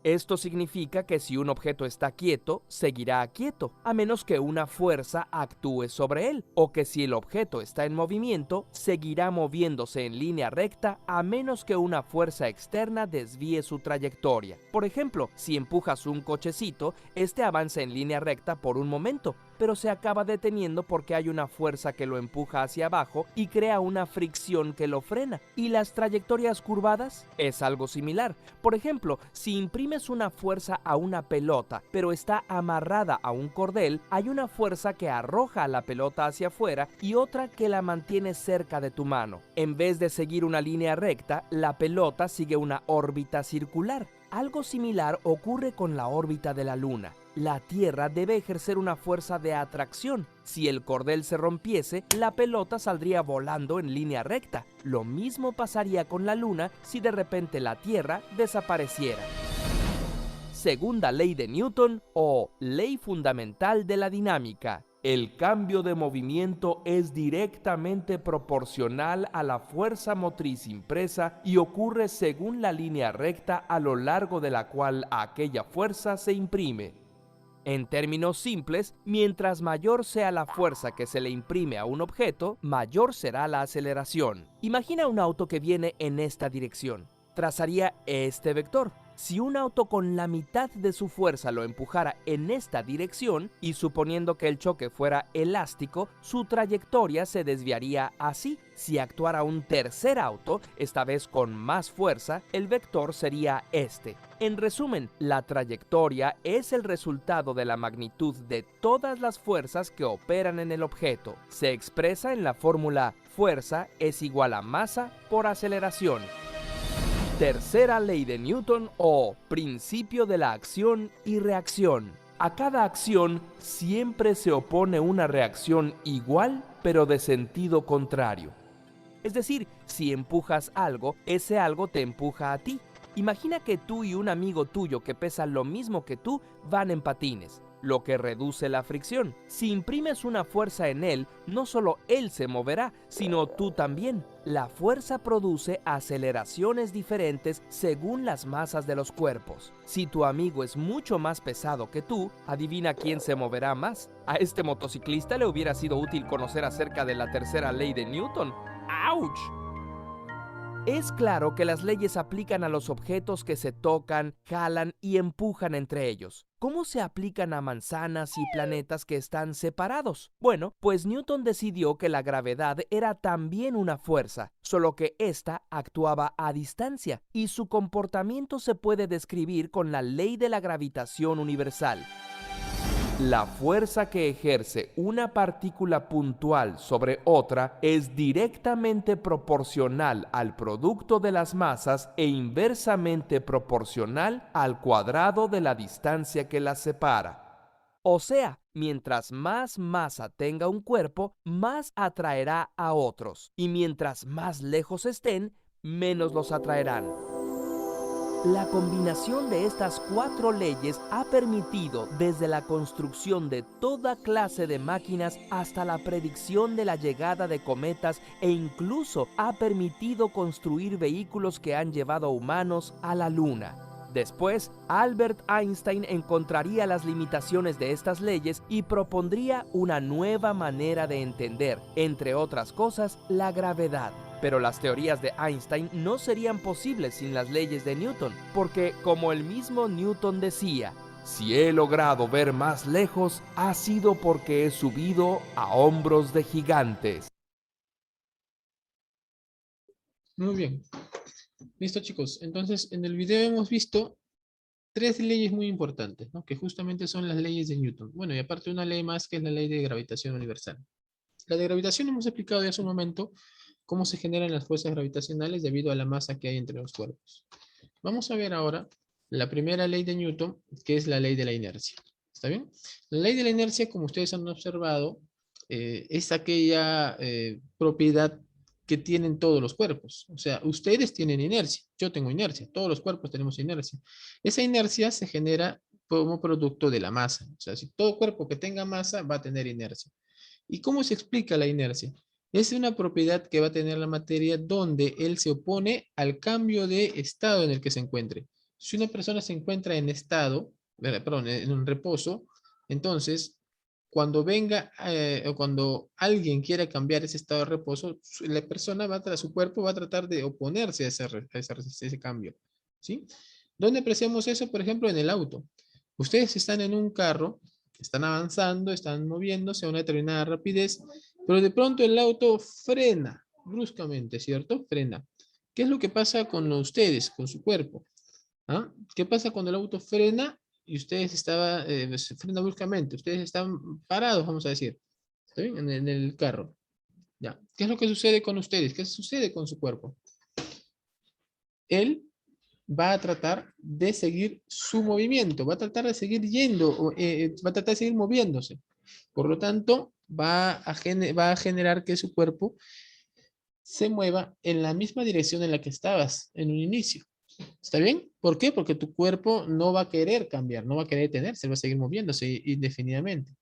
Esto significa que si un objeto está quieto, seguirá quieto, a menos que una fuerza actúe sobre él, o que si el objeto está en movimiento, seguirá moviéndose en línea recta a menos que una fuerza externa desvíe su trayectoria. Por ejemplo, si empujas un cochecito, este avanza en línea recta por un momento, pero se acaba deteniendo porque hay una fuerza que lo empuja hacia abajo y crea una fricción que lo frena. ¿Y las trayectorias curvadas? Es algo similar. Por ejemplo, si imprimes una fuerza a una pelota, pero está amarrada a un cordel, hay una fuerza que arroja a la pelota hacia afuera y otra que la mantiene cerca de tu mano. En vez de seguir una línea recta, la pelota sigue una órbita circular. Algo similar ocurre con la órbita de la Luna. La Tierra debe ejercer una fuerza de atracción. Si el cordel se rompiese, la pelota saldría volando en línea recta. Lo mismo pasaría con la Luna si de repente la Tierra desapareciera. Segunda ley de Newton o ley fundamental de la dinámica. El cambio de movimiento es directamente proporcional a la fuerza motriz impresa y ocurre según la línea recta a lo largo de la cual aquella fuerza se imprime. En términos simples, mientras mayor sea la fuerza que se le imprime a un objeto, mayor será la aceleración. Imagina un auto que viene en esta dirección. Trazaría este vector. Si un auto con la mitad de su fuerza lo empujara en esta dirección, y suponiendo que el choque fuera elástico, su trayectoria se desviaría así. Si actuara un tercer auto, esta vez con más fuerza, el vector sería este. En resumen, la trayectoria es el resultado de la magnitud de todas las fuerzas que operan en el objeto. Se expresa en la fórmula fuerza es igual a masa por aceleración. Tercera ley de Newton o principio de la acción y reacción. A cada acción siempre se opone una reacción igual pero de sentido contrario. Es decir, si empujas algo, ese algo te empuja a ti. Imagina que tú y un amigo tuyo que pesa lo mismo que tú van en patines, lo que reduce la fricción. Si imprimes una fuerza en él, no solo él se moverá, sino tú también. La fuerza produce aceleraciones diferentes según las masas de los cuerpos. Si tu amigo es mucho más pesado que tú, adivina quién se moverá más. A este motociclista le hubiera sido útil conocer acerca de la tercera ley de Newton. ¡Auch! Es claro que las leyes aplican a los objetos que se tocan, jalan y empujan entre ellos. ¿Cómo se aplican a manzanas y planetas que están separados? Bueno, pues Newton decidió que la gravedad era también una fuerza, solo que ésta actuaba a distancia, y su comportamiento se puede describir con la ley de la gravitación universal. La fuerza que ejerce una partícula puntual sobre otra es directamente proporcional al producto de las masas e inversamente proporcional al cuadrado de la distancia que las separa. O sea, mientras más masa tenga un cuerpo, más atraerá a otros, y mientras más lejos estén, menos los atraerán. La combinación de estas 4 leyes ha permitido desde la construcción de toda clase de máquinas hasta la predicción de la llegada de cometas, e incluso ha permitido construir vehículos que han llevado a humanos a la Luna. Después, Albert Einstein encontraría las limitaciones de estas leyes y propondría una nueva manera de entender, entre otras cosas, la gravedad. Pero las teorías de Einstein no serían posibles sin las leyes de Newton, porque, como el mismo Newton decía, si he logrado ver más lejos, ha sido porque he subido a hombros de gigantes. Muy bien. Listo, chicos. Entonces, en el video hemos visto 3 leyes muy importantes, ¿no? Que justamente son las leyes de Newton. Bueno, y aparte una ley más que es la ley de gravitación universal. La de gravitación hemos explicado ya hace un momento cómo se generan las fuerzas gravitacionales debido a la masa que hay entre los cuerpos. Vamos a ver ahora la primera ley de Newton, que es la ley de la inercia. ¿Está bien? La ley de la inercia, como ustedes han observado, es aquella propiedad que tienen todos los cuerpos. O sea, ustedes tienen inercia, yo tengo inercia, todos los cuerpos tenemos inercia. Esa inercia se genera como producto de la masa. O sea, si todo cuerpo que tenga masa va a tener inercia. ¿Y cómo se explica la inercia? Es una propiedad que va a tener la materia donde él se opone al cambio de estado en el que se encuentre. Si una persona se encuentra en estado, perdón, en un reposo, entonces cuando venga o cuando alguien quiera cambiar ese estado de reposo, la persona su cuerpo va a tratar de oponerse a ese cambio. ¿Sí? ¿Dónde apreciamos eso? Por ejemplo, en el auto. Ustedes están en un carro, están avanzando, están moviéndose a una determinada rapidez, pero de pronto el auto frena bruscamente, ¿cierto? Frena. ¿Qué es lo que pasa con ustedes, con su cuerpo? ¿Ah? ¿Qué pasa cuando el auto frena y ustedes frena bruscamente? Ustedes están parados, vamos a decir, ¿está bien? En el carro. ¿Ya? ¿Qué es lo que sucede con ustedes? ¿Qué sucede con su cuerpo? Él va a tratar de seguir su movimiento, va a tratar de seguir yendo, va a tratar de seguir moviéndose. Por lo tanto, va a generar que su cuerpo se mueva en la misma dirección en la que estabas en un inicio. ¿Está bien? ¿Por qué? Porque tu cuerpo no va a querer cambiar, no va a querer detenerse, va a seguir moviéndose indefinidamente.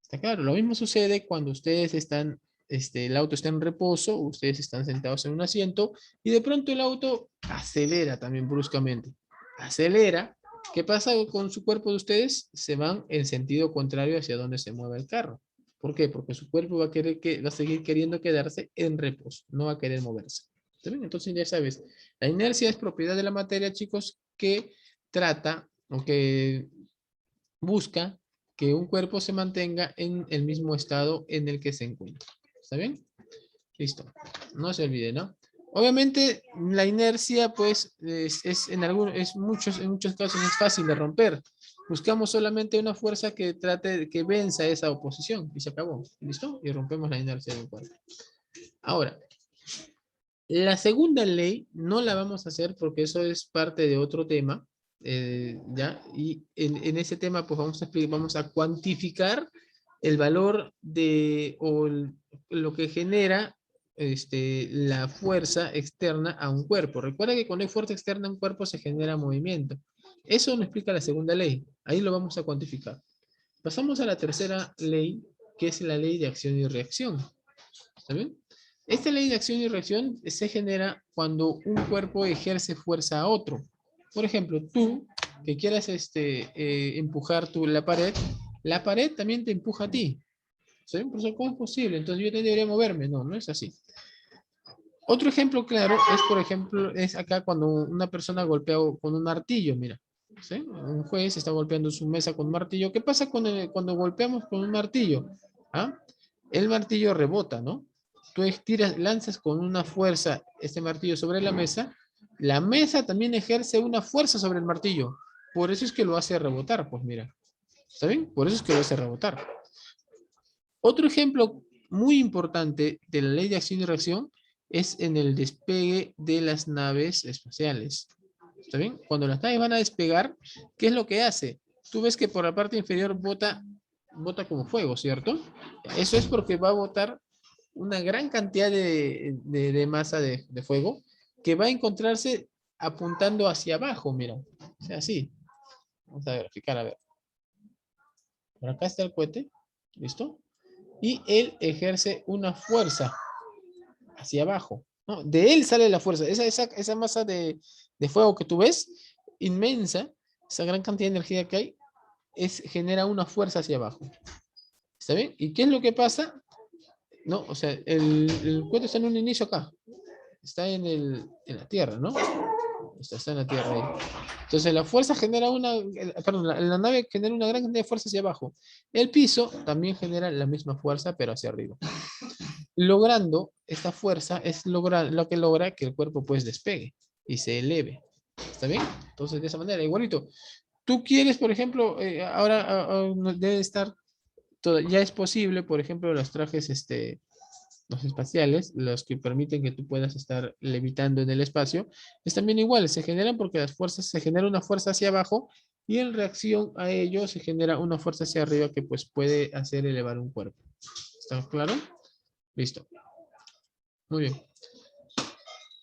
¿Está claro? Lo mismo sucede cuando ustedes están, el auto está en reposo, ustedes están sentados en un asiento y de pronto el auto acelera también bruscamente. Acelera. ¿Qué pasa con su cuerpo de ustedes? Se van en sentido contrario hacia donde se mueve el carro. ¿Por qué? Porque su cuerpo va a seguir queriendo quedarse en reposo, no va a querer moverse. ¿Está bien? Entonces ya sabes, la inercia es propiedad de la materia, chicos, que trata o que busca que un cuerpo se mantenga en el mismo estado en el que se encuentra. ¿Está bien? Listo. No se olvide, ¿no? Obviamente, la inercia, pues, en muchos casos es fácil de romper. Buscamos solamente una fuerza que que venza esa oposición y se acabó. ¿Listo? Y rompemos la inercia del cuerpo. Ahora, la segunda ley no la vamos a hacer porque eso es parte de otro tema, ¿ya? Y en ese tema pues vamos a cuantificar el valor lo que genera la fuerza externa a un cuerpo. Recuerda que cuando hay fuerza externa a un cuerpo se genera movimiento. Eso nos explica la segunda ley. Ahí lo vamos a cuantificar. Pasamos a la tercera ley, que es la ley de acción y reacción. ¿Está bien? Esta ley de acción y reacción se genera cuando un cuerpo ejerce fuerza a otro. Por ejemplo, tú que quieras empujar la pared también te empuja a ti. ¿Sí? Por eso, ¿cómo es posible? Entonces yo debería moverme. No, no es así. Otro ejemplo claro es, por ejemplo, es acá cuando una persona golpea con un martillo, mira. ¿Sí? Un juez está golpeando su mesa con un martillo. ¿Qué pasa cuando golpeamos con un martillo? ¿Ah? El martillo rebota, ¿no? Tú tiras, lanzas con una fuerza este martillo sobre la mesa también ejerce una fuerza sobre el martillo. Por eso es que lo hace rebotar, pues mira. ¿Está bien? Por eso es que lo hace rebotar. Otro ejemplo muy importante de la ley de acción y reacción es en el despegue de las naves espaciales. ¿Está bien? Cuando las naves van a despegar, ¿qué es lo que hace? Tú ves que por la parte inferior bota como fuego, ¿cierto? Eso es porque va a botar una gran cantidad de masa de fuego que va a encontrarse apuntando hacia abajo, mira. O sea, así. Vamos a verificar, a ver. Por acá está el cohete. ¿Listo? Y él ejerce una fuerza hacia abajo, ¿no? De él sale la fuerza. Esa masa de fuego que tú ves, inmensa, esa gran cantidad de energía que hay, genera una fuerza hacia abajo. ¿Está bien? ¿Y qué es lo que pasa? No, o sea, el cohete está en un inicio acá. Está en la Tierra, ¿no? Está en la Tierra ahí. Entonces la fuerza genera perdón, la nave genera una gran cantidad de fuerza hacia abajo. El piso también genera la misma fuerza, pero hacia arriba. Logrando esta fuerza es lo que logra que el cuerpo pues despegue y se eleve. ¿Está bien? Entonces de esa manera, igualito. Tú quieres, por ejemplo, ahora debe estar, ya es posible, por ejemplo, los trajes los espaciales, los que permiten que tú puedas estar levitando en el espacio, es también igual, se generan porque se genera una fuerza hacia abajo y en reacción a ello se genera una fuerza hacia arriba que pues puede hacer elevar un cuerpo. ¿Está claro? Listo. Muy bien.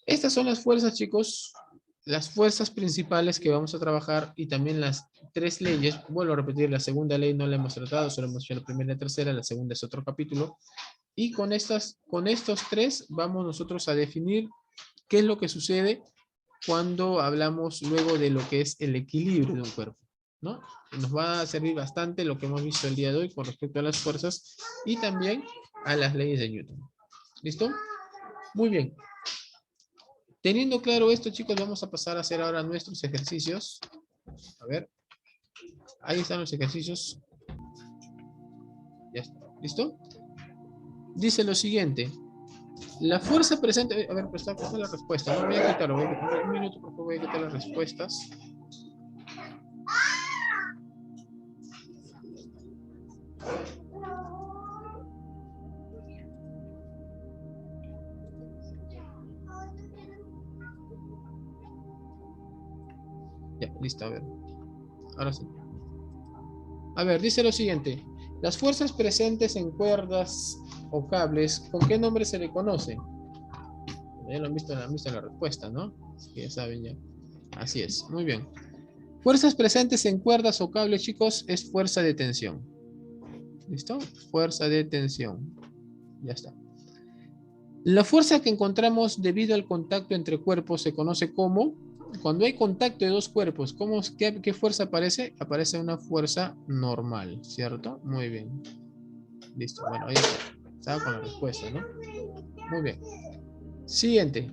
Estas son las fuerzas, chicos, las fuerzas principales que vamos a trabajar y también las tres leyes. Vuelvo a repetir, la segunda ley no la hemos tratado, solo hemos hecho la primera y la tercera, la segunda es otro capítulo. Y con estos tres vamos nosotros a definir qué es lo que sucede cuando hablamos luego de lo que es el equilibrio de un cuerpo, ¿no? Nos va a servir bastante lo que hemos visto el día de hoy con respecto a las fuerzas y también a las leyes de Newton. ¿Listo? Muy bien. Teniendo claro esto, chicos, vamos a pasar a hacer ahora nuestros ejercicios. A ver. Ahí están los ejercicios. Ya está. ¿Listo? Dice lo siguiente. La fuerza presente... A ver, pues está la respuesta. No voy a quitarlo. Voy a quitar un minuto porque voy a quitar las respuestas. Ya, listo. A ver. Ahora sí. A ver, dice lo siguiente. Las fuerzas presentes en cuerdas o cables, ¿con qué nombre se le conoce? Ya lo han visto en la respuesta, ¿no? Así que ya saben ya. Así es. Muy bien. Fuerzas presentes en cuerdas o cables, chicos, es fuerza de tensión. ¿Listo? Fuerza de tensión. Ya está. La fuerza que encontramos debido al contacto entre cuerpos se conoce como, cuando hay contacto de dos cuerpos, ¿qué fuerza aparece? Aparece una fuerza normal, ¿cierto? Muy bien. Listo. Bueno, ahí está. Estaba con la respuesta, ¿no? Muy bien. Siguiente.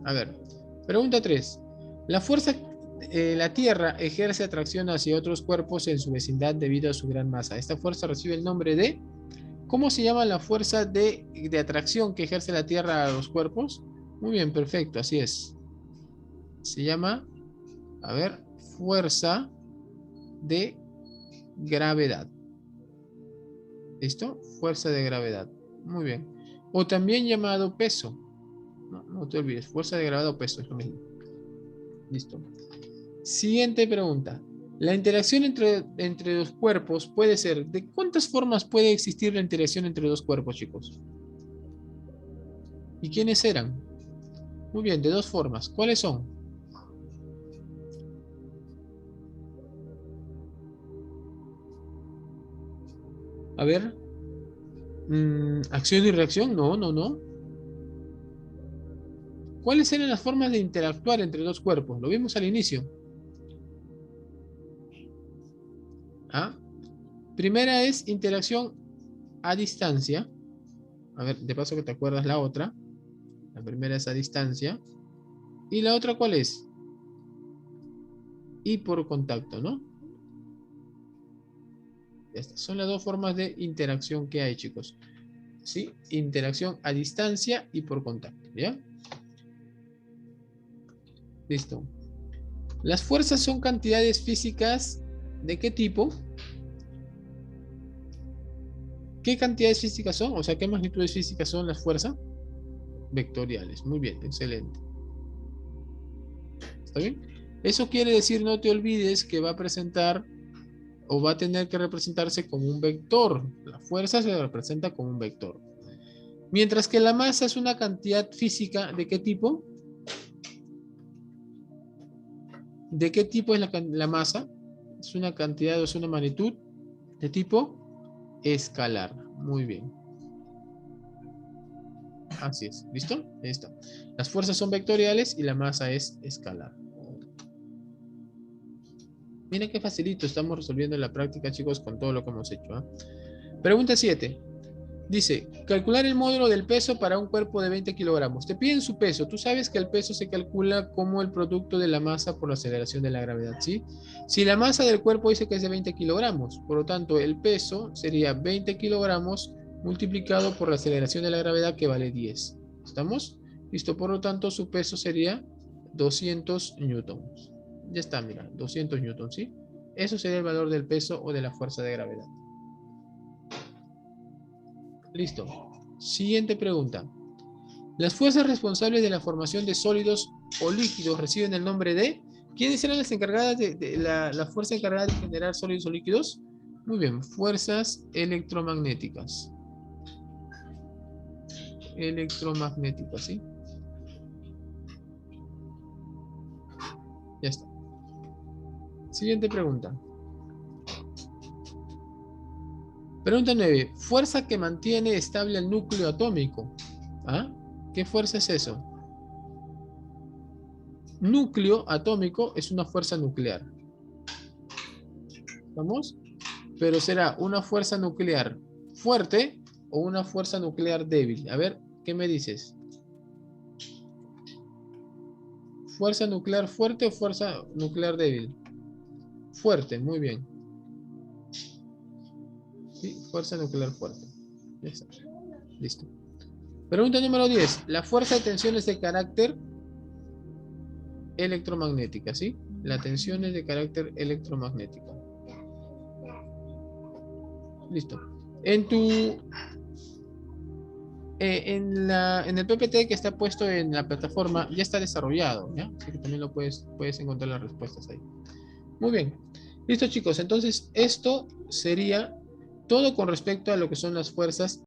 A ver. Pregunta 3. La Tierra ejerce atracción hacia otros cuerpos en su vecindad debido a su gran masa. Esta fuerza recibe el nombre de... ¿Cómo se llama la fuerza de atracción que ejerce la Tierra a los cuerpos? Muy bien, perfecto, así es. Se llama, a ver, fuerza de gravedad. ¿Listo? Fuerza de gravedad. Muy bien. O también llamado peso. No te olvides, fuerza de gravedad o peso, es lo mismo. Listo. Siguiente pregunta. La interacción entre dos cuerpos puede ser... ¿De cuántas formas puede existir la interacción entre dos cuerpos, chicos? ¿Y quiénes eran? Muy bien, de dos formas. ¿Cuáles son? A ver. ¿Acción y reacción? No, no, no. ¿Cuáles eran las formas de interactuar entre dos cuerpos? Lo vimos al inicio. ¿Ah? Primera es interacción a distancia. A ver, de paso que te acuerdas la otra. La primera es a distancia. ¿Y la otra cuál es? Y por contacto, ¿no? Estas son las dos formas de interacción que hay, chicos. ¿Sí? Interacción a distancia y por contacto, ¿ya? Listo. Las fuerzas son cantidades físicas ¿de qué tipo? ¿Qué cantidades físicas son? O sea, ¿qué magnitudes físicas son las fuerzas? Vectoriales. Muy bien, excelente. ¿Está bien? Eso quiere decir, no te olvides que va a presentar o va a tener que representarse como un vector. La fuerza se representa como un vector. Mientras que la masa es una cantidad física, ¿de qué tipo? ¿De qué tipo es la masa? Es una cantidad o es una magnitud de tipo escalar. Muy bien. Así es. ¿Listo? Ahí está. Las fuerzas son vectoriales y la masa es escalar. Miren qué facilito estamos resolviendo en la práctica, chicos, con todo lo que hemos hecho. Pregunta 7. Dice, calcular el módulo del peso para un cuerpo de 20 kilogramos. Te piden su peso. Tú sabes que el peso se calcula como el producto de la masa por la aceleración de la gravedad, ¿sí? Si la masa del cuerpo dice que es de 20 kilogramos, por lo tanto, el peso sería 20 kilogramos multiplicado por la aceleración de la gravedad que vale 10. ¿Estamos? Listo, por lo tanto, su peso sería 200 newtons. Ya está, mira, 200 newtons, ¿sí? Eso sería el valor del peso o de la fuerza de gravedad. Listo. Siguiente pregunta. Las fuerzas responsables de la formación de sólidos o líquidos reciben el nombre de... ¿Quiénes eran las encargadas de la fuerza encargada de generar sólidos o líquidos? Muy bien, fuerzas electromagnéticas. Electromagnéticas, ¿sí? Ya está. Siguiente pregunta. Pregunta 9. Fuerza que mantiene estable el núcleo atómico. ¿Ah? ¿Qué fuerza es eso? Núcleo atómico es una fuerza nuclear. ¿Vamos? Pero será una fuerza nuclear fuerte o una fuerza nuclear débil. A ver, ¿qué me dices? ¿Fuerza nuclear fuerte o fuerza nuclear débil? Fuerte, muy bien. Sí, fuerza nuclear fuerte. Ya está. Listo. Pregunta número 10. La fuerza de tensión es de carácter electromagnética, ¿sí? La tensión es de carácter electromagnética. Listo. En el PPT que está puesto en la plataforma ya está desarrollado, ¿ya? Así que también lo puedes encontrar las respuestas ahí. Muy bien. Listo, chicos. Entonces, esto sería todo con respecto a lo que son las fuerzas